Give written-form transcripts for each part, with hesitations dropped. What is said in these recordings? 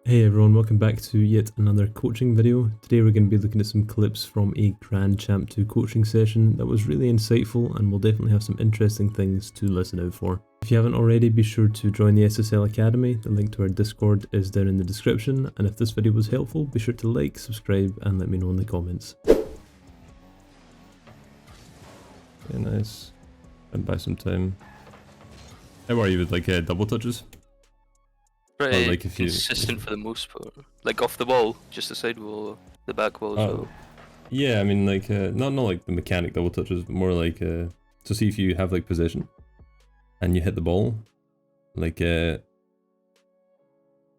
Hey everyone, welcome back to yet another coaching video. Today we're going to be looking at some clips from a Grand Champ 2 coaching session that was really insightful and will definitely have some interesting things to listen out for. If you haven't already, be sure to join the SSL Academy. The link to our Discord is down in the description, and if this video was helpful, be sure to like, subscribe and let me know in the comments. Okay, nice. And buy some time. How are you with like double touches? Pretty like if you- consistent for the most part. Like off the wall, just the side wall, the back wall as well. Yeah, I mean like not like the mechanic double touches, but more like to see if you have like possession and you hit the ball. Like I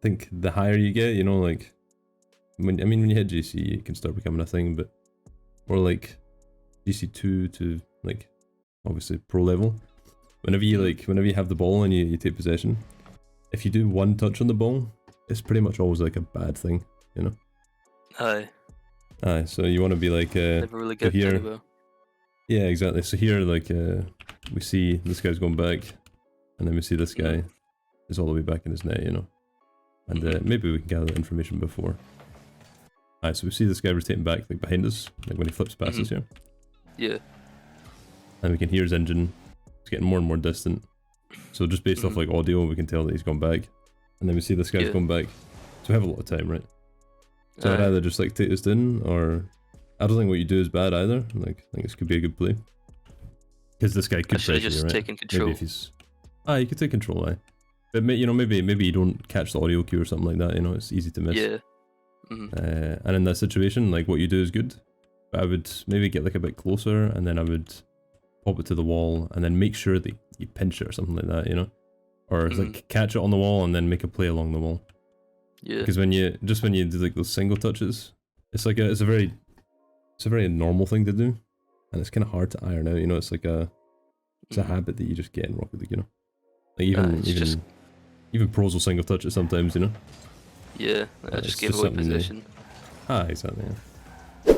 think the higher you get, you know, like when you hit GC it can start becoming a thing, but more like GC2 to like obviously pro level. Whenever you have the ball and you take possession, if you do one touch on the ball, it's pretty much always like a bad thing, you know? Aye, so you want to be like Never really so get here, anywhere. yeah, exactly. So here, like we see this guy's going back, and then we see this guy is all the way back in his net, you know? And maybe we can gather that information before. Alright, so we see this guy rotating back like behind us, like when he flips past us here. Yeah. And we can hear his engine. It's getting more and more distant. So just based off like audio, we can tell that he's gone back. And then we see this guy's gone back. So we have a lot of time, right? So I'd either just like take this down, or I don't think what you do is bad either. Like I think this could be a good play. Because this guy could pressure just you, right? taking control. Maybe if he's... you could take control, But you know, maybe you don't catch the audio cue or something like that, you know, it's easy to miss. Yeah. And in that situation, like what you do is good. But I would maybe get like a bit closer, and then I would pop it to the wall, and then make sure that you pinch it or something like that, you know? Or like catch it on the wall and then make a play along the wall. Yeah. Because when you do like those single touches, it's like it's a very normal thing to do, and it's kind of hard to iron out, you know? It's like it's a habit that you just get in Rocket League, you know? Like even pros will single touch it sometimes, you know? Yeah, I just gave away position. Exactly, yeah.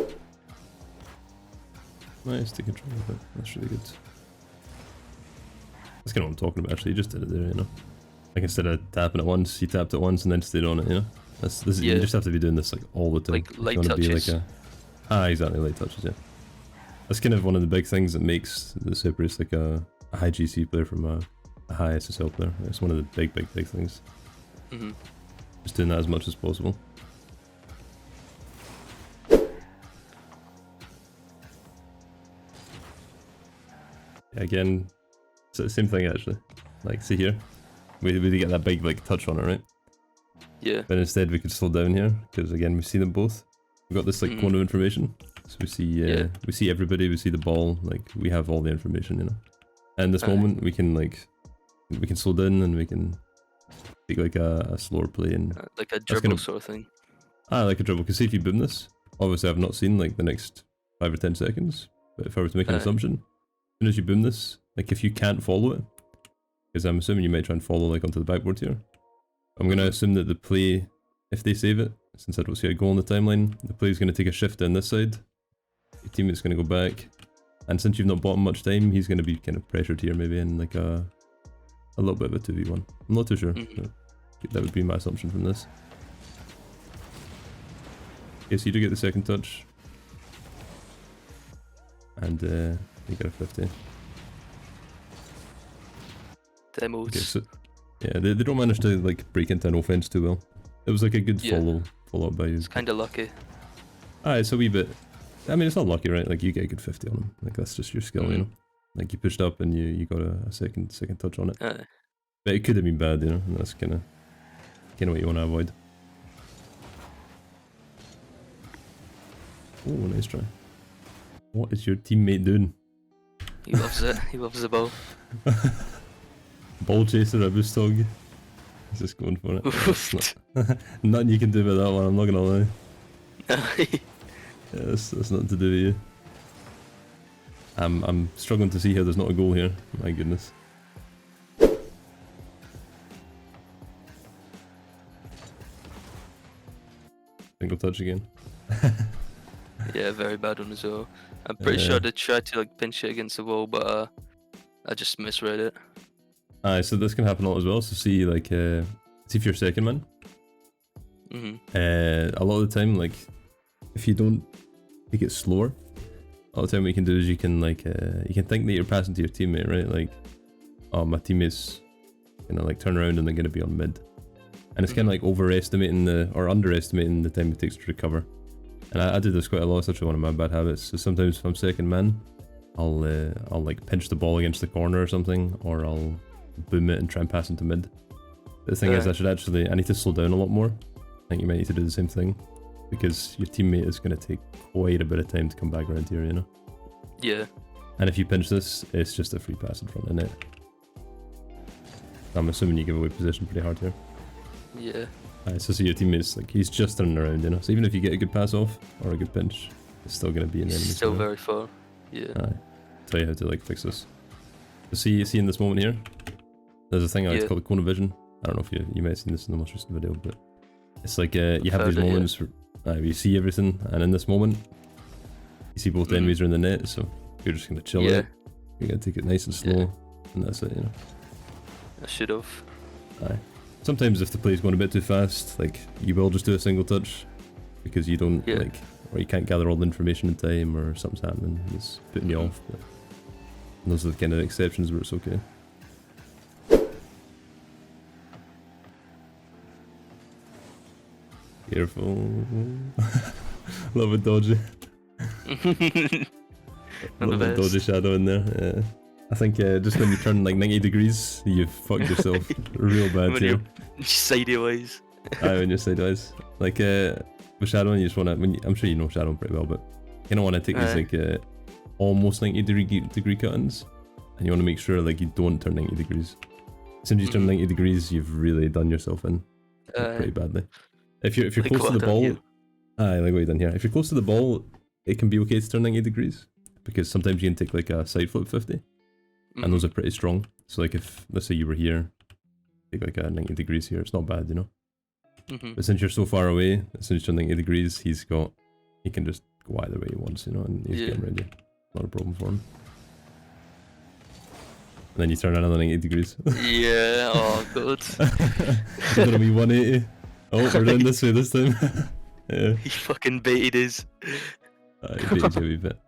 Nice, take control of it. That's really good. That's kind of what I'm talking about, actually. You just did it there, you know? Like instead of tapping it once, you tapped it once and then stayed on it, you know? You just have to be doing this like all the time. Like light touches. Exactly, light touches, yeah. That's kind of one of the big things that separates like a high GC player from a high SSL player. It's one of the big things. Just doing that as much as possible. Again, it's the same thing actually. Like, see here, we get that big like touch on it, right? Yeah. But instead we could slow down here, because again we see them both. We've got this like cone of information, so we see everybody, we see the ball, like we have all the information, you know. And this moment we can slow down and we can take like a slower play and like a dribble sort of thing. Like a dribble. Because see if you boom this, obviously I've not seen like the next 5 or 10 seconds, but if I were to make an assumption, as soon as you boom this, like if you can't follow it, because I'm assuming you might try and follow like onto the backboard here, I'm going to assume that the play, if they save it, since I don't see a goal on the timeline, the play is going to take a shift down this side, your teammate's going to go back, and since you've not bought him much time, he's going to be kind of pressured here maybe in like a little bit of a 2v1. I'm not too sure, but that would be my assumption from this. Okay, so you do get the second touch, and you get a 50. Demos. Okay, so yeah, they don't manage to like break into an offense too well. It was like a good follow up by you. It's kind of lucky. It's a wee bit. I mean, it's not lucky, right? Like you get a good 50 on him. Like that's just your skill, you know. Like you pushed up and you got a second touch on it. But it could have been bad, you know. And that's kind of what you want to avoid. Oh, nice try. What is your teammate doing? He loves it. He loves the ball. Ball chaser, a boost hog. He's just going for it. Nothing you can do about that one, I'm not gonna lie. Yeah, that's nothing to do with you. I'm struggling to see how there's not a goal here. My goodness. Single touch again. Yeah, very bad one as well. I'm pretty sure they tried to like pinch it against the wall, but I just misread it. So this can happen a lot as well. So see like see if you're second man, A lot of the time, like, if you don't take it slower, a lot of the time what you can do is you can like you can think that you're passing to your teammate, right? Like, oh, my teammate's gonna like turn around and they're gonna be on mid, and it's kind of like overestimating or underestimating the time it takes to recover. And I do this quite a lot. It's actually one of my bad habits. So sometimes if I'm second man, I'll like pinch the ball against the corner or something, or I'll boom it and try and pass into mid. But the thing is, I need to slow down a lot more. I think you might need to do the same thing, because your teammate is going to take quite a bit of time to come back around here, you know? Yeah. And if you pinch this, it's just a free pass in front of net. I'm assuming you give away position pretty hard here. Yeah. So see your teammate's like, he's just turning around, you know? So even if you get a good pass off or a good pinch, it's still going to be in the enemy. Still very far. Yeah. Tell you how to like fix this. So see in this moment here, there's a thing I like to call the cone of vision. I don't know if you might have seen this in the most recent video, but it's like you have these moments where you see everything, and in this moment, you see both enemies are in the net, so you're just going to chill out. You're going to take it nice and slow, and that's it, you know? I should have. Sometimes if the play's going a bit too fast, like, you will just do a single touch, because you don't, like, or you can't gather all the information in time, or something's happening, and it's putting you off. But those are the kind of exceptions where it's okay. Careful. Love a dodgy. Love a dodgy shadow in there. Yeah. I think just when you turn like 90 degrees, you've fucked yourself real bad when here. You're sideways. When you're sideways. Like with shadowing, you just want to. I'm sure you know shadowing pretty well, but you don't want to take these like almost 90 degree cut-ins, and you want to make sure like you don't turn 90 degrees. As soon as you turn 90 degrees, you've really done yourself in pretty badly. If you're like close to the ball, like what you done here. If you're close to the ball, it can be okay to turn 90 degrees, because sometimes you can take like a side flip 50, and those are pretty strong. So like if, let's say you were here, take like a 90 degrees here, it's not bad, you know? But since you're so far away, as soon as you turn 90 degrees, he can just go either way he wants, you know, and he's getting ready. Not a problem for him. And then you turn another 90 degrees. Yeah, oh god. It'll be 180. Oh, we're doing this way this time. Yeah. He fucking baited his. He baited you a wee bit.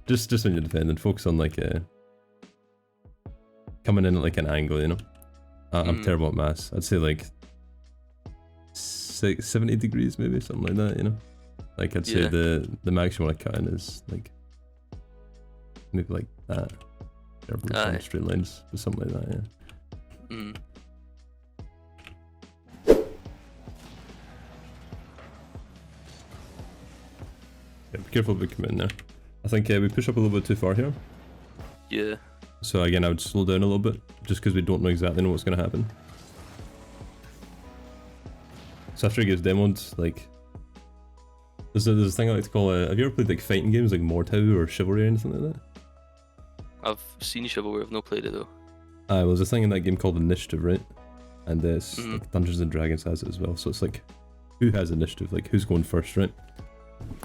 just when you're defending, focus on like coming in at like an angle, you know. I'm terrible at maths. I'd say like 70 degrees maybe, something like that, you know. Like I'd say the max you want to cut in is like maybe like that. Terrible straight lines, but something like that, yeah. Yeah, be careful about coming in there. I think we push up a little bit too far here. Yeah. So again, I would slow down a little bit, just because we don't know exactly what's going to happen. So after it gets demoed, like, there's a thing I like to call, have you ever played like fighting games like Mortau or Chivalry or anything like that? I've seen Chivalry, I've not played it though. Well, there's a thing in that game called Initiative, right? And it's like Dungeons and Dragons has it as well, so it's like, who has initiative, like who's going first, right?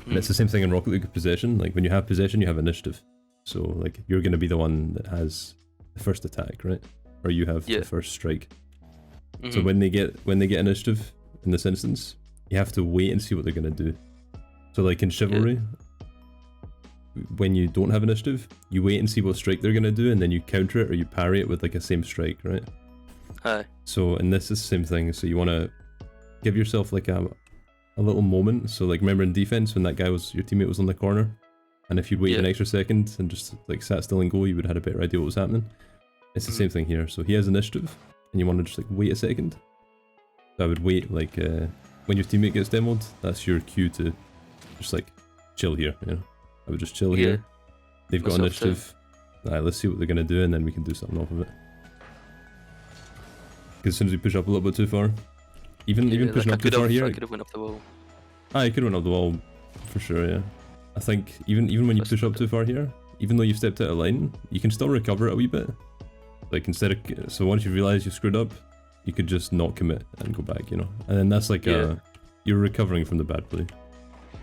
And it's the same thing in Rocket League with possession. Like when you have possession, you have initiative. So like you're going to be the one that has the first attack, right? Or you have the first strike. So when they get initiative in this instance, you have to wait and see what they're going to do. So like in Chivalry, when you don't have initiative, you wait and see what strike they're going to do, and then you counter it or you parry it with like a same strike, right? So in this is the same thing. So you want to give yourself like a little moment. So like remember in defense when that guy was, your teammate was on the corner, and if you'd waited an extra second and just like sat still and go, you would have had a better idea what was happening. It's the same thing here. So he has initiative and you want to just like wait a second. So I would wait like when your teammate gets demoed, that's your cue to just like chill here, you know. I would just chill here. They've got initiative. Alright, let's see what they're gonna do and then we can do something off of it. Because as soon as we push up a little bit too far, even pushing like up too far here, I could have went up the wall. you could have went up the wall for sure, yeah. I think even when you push up too far here, even though you've stepped out of line, you can still recover it a wee bit. Like instead of, so once you realise you've screwed up, you could just not commit and go back, you know. And then that's like you're recovering from the bad play.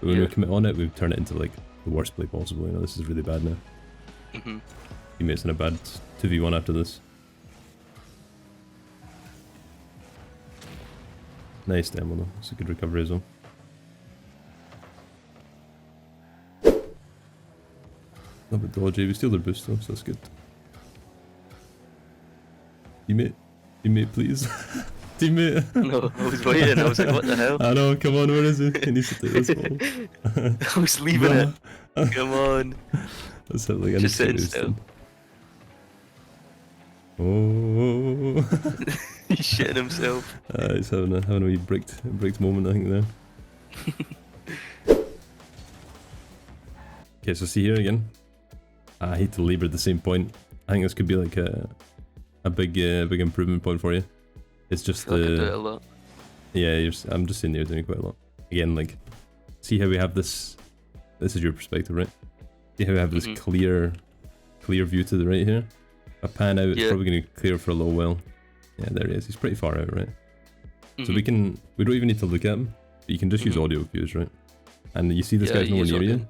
But when we commit on it, we turn it into like the worst play possible, you know. This is really bad now. Teammates in a bad 2v1 after this. Nice demo though. It's a good recovery as well. A bit dodgy. We steal their boost though, so that's good. Teammate, please. Teammate. No, I was waiting. I was like, what the hell? I know. Come on, where is he? He needs to take this ball. I was leaving it. Come on. Let's have like Just sitting still. Oh. He's shitting himself. He's having a wee bricked moment, I think there. Okay, so see here again. I hate to labour the same point. I think this could be like a big improvement point for you. It's just I can do it a lot. Yeah, I'm just saying you're doing quite a lot. Again, like, see how we have this. This is your perspective, right? See how we have this clear view to the right here. If I pan out, it's probably going to clear for a little while. Yeah, there he is. He's pretty far out, right? So we don't even need to look at him, but you can just use audio cues, right? And you see this guy's nowhere near you.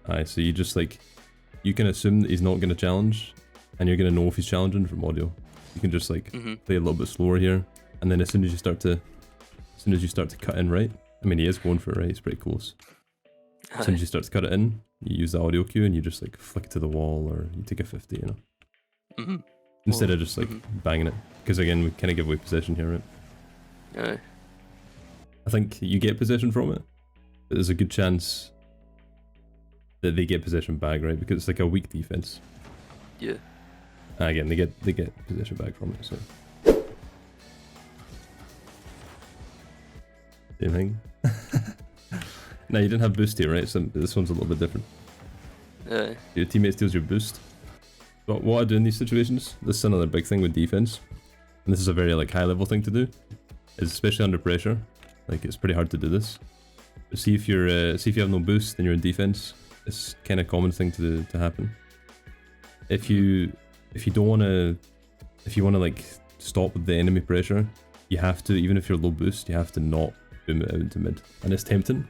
Aye, so you just like, you can assume that he's not going to challenge, and you're going to know if he's challenging from audio. You can just like play a little bit slower here, and then as soon as you start to cut in right, I mean he is going for it, right? He's pretty close. As soon as you start to cut it in, you use the audio cue and you just like flick it to the wall, or you take a 50, you know. Instead of just like banging it, because again we kind of give away possession here, right? Aye. I think you get possession from it, but there's a good chance that they get possession back, right? Because it's like a weak defense. Yeah. And again, they get possession back from it. So same thing. Now you didn't have boost here, right? So this one's a little bit different. Aye. Your teammate steals your boost. But what I do in these situations, this is another big thing with defense, and this is a very like high level thing to do, is especially under pressure. Like it's pretty hard to do this. But see if you have no boost and you're in defense, it's kind of common thing to happen. If you want to like stop the enemy pressure, you have to, even if you're low boost, you have to not boom it out into mid, and it's tempting.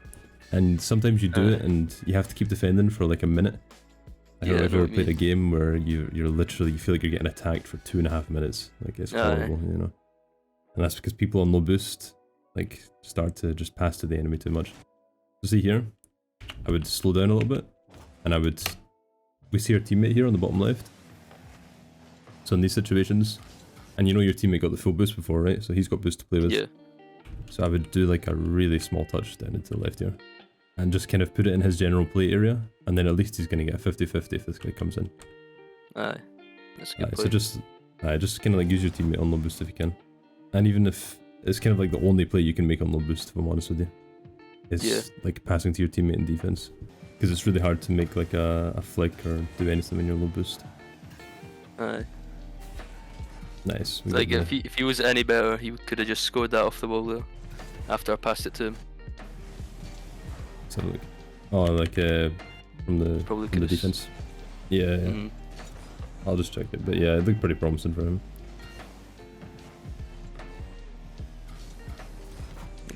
And sometimes you do it, and you have to keep defending for like a minute. I don't know if you've ever played a game where you feel like you're getting attacked for 2.5 minutes. Like it's horrible, you know. And that's because people on low boost like start to just pass to the enemy too much. So see here, I would slow down a little bit, and we see our teammate here on the bottom left. So in these situations, and you know your teammate got the full boost before, right? So he's got boost to play with. Yeah. So I would do like a really small touch down into the left here, and just kind of put it in his general play area, and then at least he's going to get a 50-50 if this guy comes in. Aye. That's a good play. So just kind of like use your teammate on low boost if you can. And even if it's kind of like the only play you can make on low boost, if I'm honest with you, is like passing to your teammate in defense. Because it's really hard to make like a flick or do anything when you're low boost. Aye. Nice. Like if he was any better, he could have just scored that off the ball though, after I passed it to him. So like, oh, like from the defense. Yeah. I'll just check it, but yeah, it looked pretty promising for him.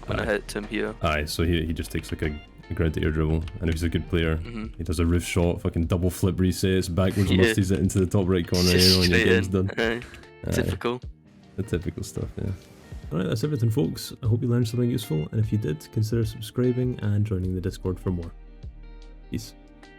When I hit him here. Aye, so he just takes like a ground to air dribble, and if he's a good player, he does a roof shot, fucking double flip resets, backwards musties it into the top right corner, you know, and your game's done. Typical. The typical stuff, yeah. Alright, that's everything folks. I hope you learned something useful, and if you did, consider subscribing and joining the Discord for more. Peace.